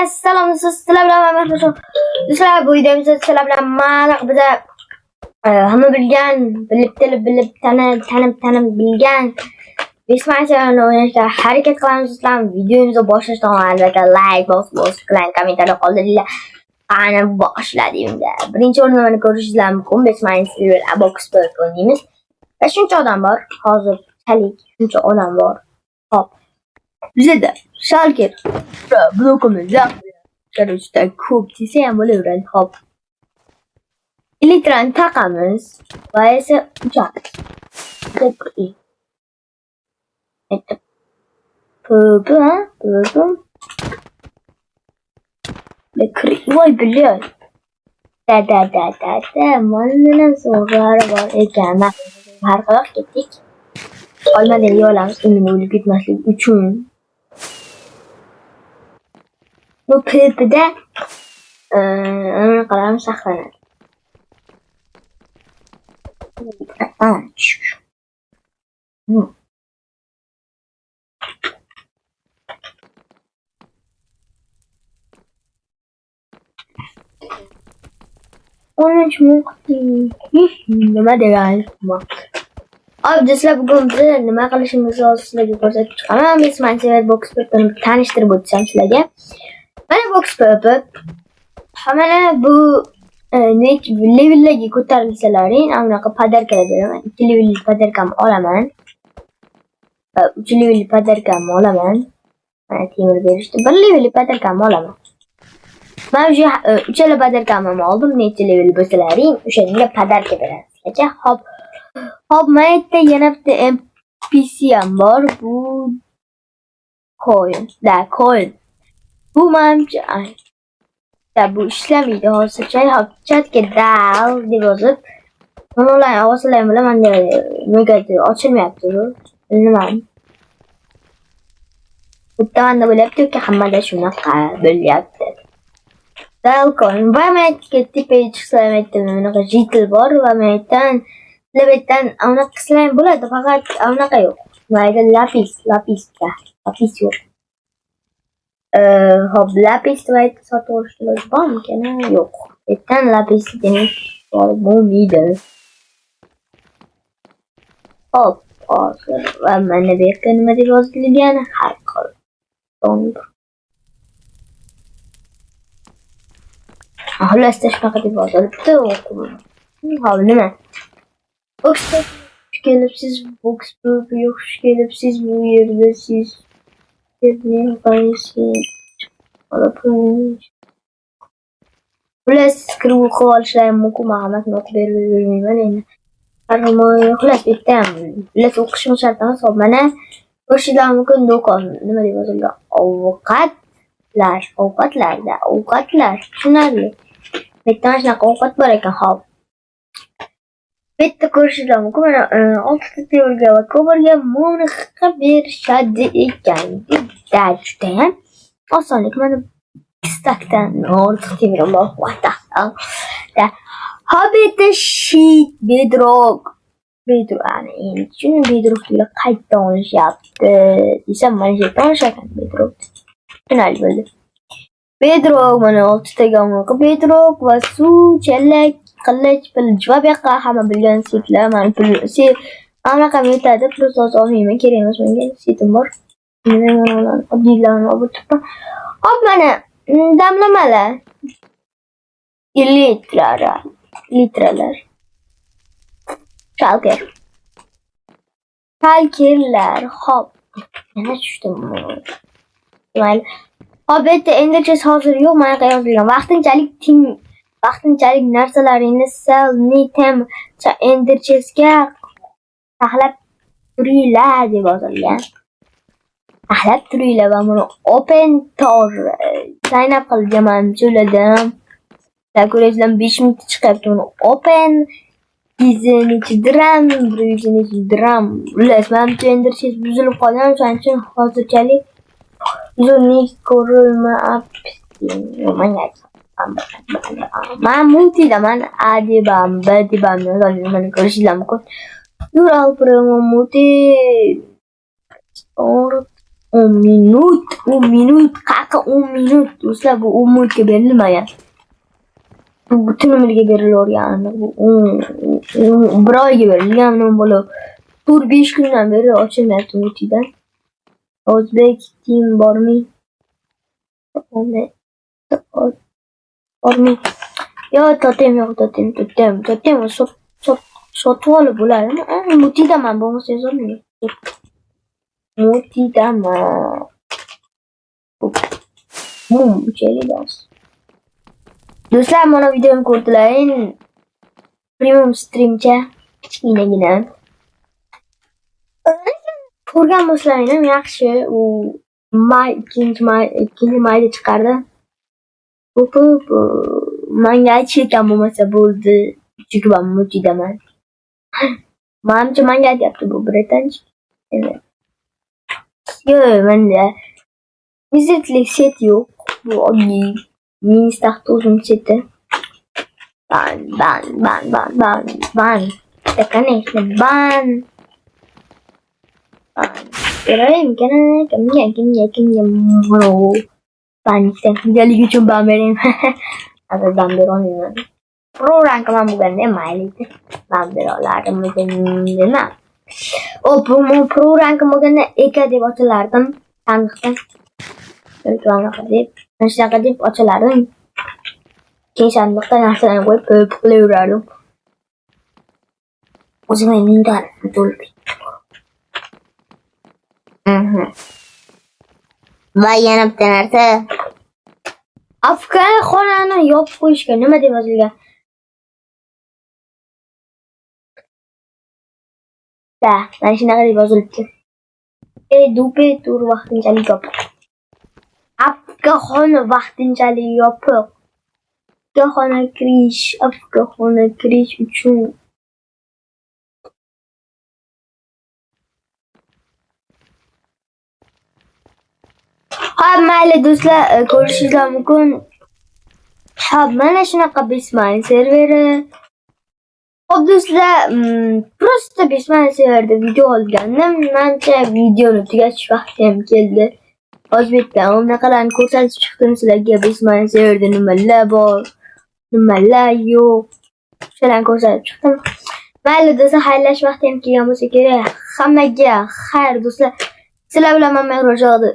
Assalom sizlar bilan mana sizlar bu videomizda sizlar bilan mana biza hamma bilgan, bilib tanib bilgan Bismillah o'ynashga harakat qilamiz sizlar. Videomizni boshlashdan oldin albatta like bosib, kommentarda qoldiringlar. Qani boshladik. Birinchi o'rinni ko'rishingiz mumkin. Bismillah box o'ynaymiz. Va shuncha odam bor. Hozir shuncha odam bor. Hop. Bizda Schalke blokumizda juda ko'p desa ham bo'laveradi. Hop. Elektron taqamiz va esa uchamiz. Voy biliyor. Mana so'rlar bor ekan. Har qaloq ketdik. Olmadan yeyolamiz, uni o'lib ketmaslik uchun. Bu PvP'da qilamiz saqlanadi. Nima degan Abduslar bugun biz nima qilishimizni sizlarga ko'rsatib chiqaman. Bismillah box pep'ni tanishtirib o'tsam sizlarga. Mana box pep. Mana bu levellarga ko'tarilsalaring, anaqa podarkalar beraman. 2 levelli podarkam olaman. 3 levelli podarkam olaman. Mana temir berishdi. 1 levelli podarkam olaman. Men o'sha 3 levelli podarkamni oldim. Necha level bo'lsalaring, o'shanga podarka berasiz. Hop, mayda yana bitta NPC ham bor. Bu coin. Bu menimcha bu ishlamaydi hozircha. Hop, chatga dal deb yozib, onlayn ovozlarni bilaman negadir ochilmayapti bu. Bilmadim. Bitta manda bo'lyapti-ku, hammada shunaqa bo'lyapti. Dal coin. Va men tepaga chiqsam bunaqa jitil bor va mendan Labetdan anaqa qilsam bo'ladi, faqat anaqa yo'q. Mayda lapis yo'q. Hop, lapis sotib olishlar bormikan? Yo'q. Betdan lapis demak bo'lmaydi. Hop, hozir va mana bu yerga nima deb yozilgan? Har xil. Xullas shunaqa deb yozilibdi, o'qimam. Hop, nima? Box gelipsiz, box yok gelipsiz bu yerde siz ne yapıyorsunuz? Xullas kirib o'qishlar mumkin, ma'lumot not bermayman endi. Xullas bitam. Xullas o'qishim shart emas. Hop, mana ko'rishlar mumkin do'kon. Nima deb yozilgan? Ovqatlar. Tushunarli. Bitta shunaqa ovqat bor ekan, hop. Bitta ko'rishlar mumkin. Mana 6 temirga va ko'mirga mo'niqqa berishadi ekan. Judayam osonlik. Mana istakdan ortiq temirim bor. Bitta sheet bedrock. Endi shuni bedrock bilan qayta olishyapti. Desam mana shu to'shaqan bedrock. Tushunarli bo'ldi. Bedrock mana 6 taga bedrock va suv, chelak, qilich, pilich va buyoqqa hamma bilgan setlar. Mana anaqa metadi, pul olmayman, kerak emas menga. Setim bor. Oddiylarni olib turibman. Hop, mana damlamalar. Litralar. Shalkerlar. Hop. Yana tushdim. Mayli. Hop, bitta enderchest hozir yo'q, mana qayerga yozilgan. Vaqtinchalik narsalaringizni sell item enderchestga saqlab turinglar deb yozilgan. Saqlab turinglar va buni open tor sign up qilganman cho'ladan. Ko'ringlar 5 minut chiqyapti uni open 100 dirham, 100 dirham. Xullas, menimcha enderchest buzilib qolgan, shuning uchun hozirchalik Unik ko'rilmayapti. Men multidaman adibam yozilgan ko'rishingiz mumkin. Ural Primo multi 10 minut. 10 minut. Qaqa 10 minut. Do'stlar, bu 10 minutga berilmagan. Bu butun umrga berilavergan. Bu 1 oyga berilgan. Bola 4-5 kundan beri ochilmayapti multidan. O'zbek team bormi? Bormi? Yo, totem yo'q, totem sotib olib bo'ladimi? Multidaman bo'lmasa yozolmayman. Multidaman. Uchaylik. Do'stlar, mana videomni ko'rdilaring. Premium streamcha kichkinagina. Ko'rgan bo'lsalaring ham yaxshi. U ikkinchi mayda chiqardi. Ko'p manga aytishgan bo'lmasa bo'ldi. Chunki men multidaman. Menimcha manga aytyapti bu britancha. Yo'q, menda vizitlik set yo'q. Bu oddiy Minstaxta o'zim seti. Ban. Конечно, ban. Berayim kimga banlikdan kundalik uchun ban berayim. Hozir ban berolmayman. Pro rankaman bo'lganda mayli. Ban bera olardim. Pro rankim bo'lganda eka deb ochilardim. Tanqdan. Shunaqa deb ochilardim. Keyin sandiqqa narsalarni qo'yib qilaverardim. O'zim mingdan to'lib. Va yana bitta narsa. Afg'on xonani yopib qo'yishgan nima deb yozilgan? Mana shunaqa deb yozilibdi. Dupe tur vaqtinchalik yopiq. Afg'on vaqtinchalik yopiq. Afg'on kirish uchun mayli do'stlar, ko'rishingiz mumkin. Mana shunaqa Bismay serveri. Xo'p do'stlar, prosta Bismay serverda video olgandim. Menimcha videoni tugatish vaqti ham keldi. O'zbekdan unaqalarni ko'rsatib chiqdim sizlarga. Bismay serverda nimalar bor, nimalar yo'q. Shularni ko'rsatib chiqdim. Mayli do'stlar, xayrlash vaqti ham kelgan bo'lsa kerak. Hammaga xayr do'stlar. Sizlar bilan men Ro'jodi.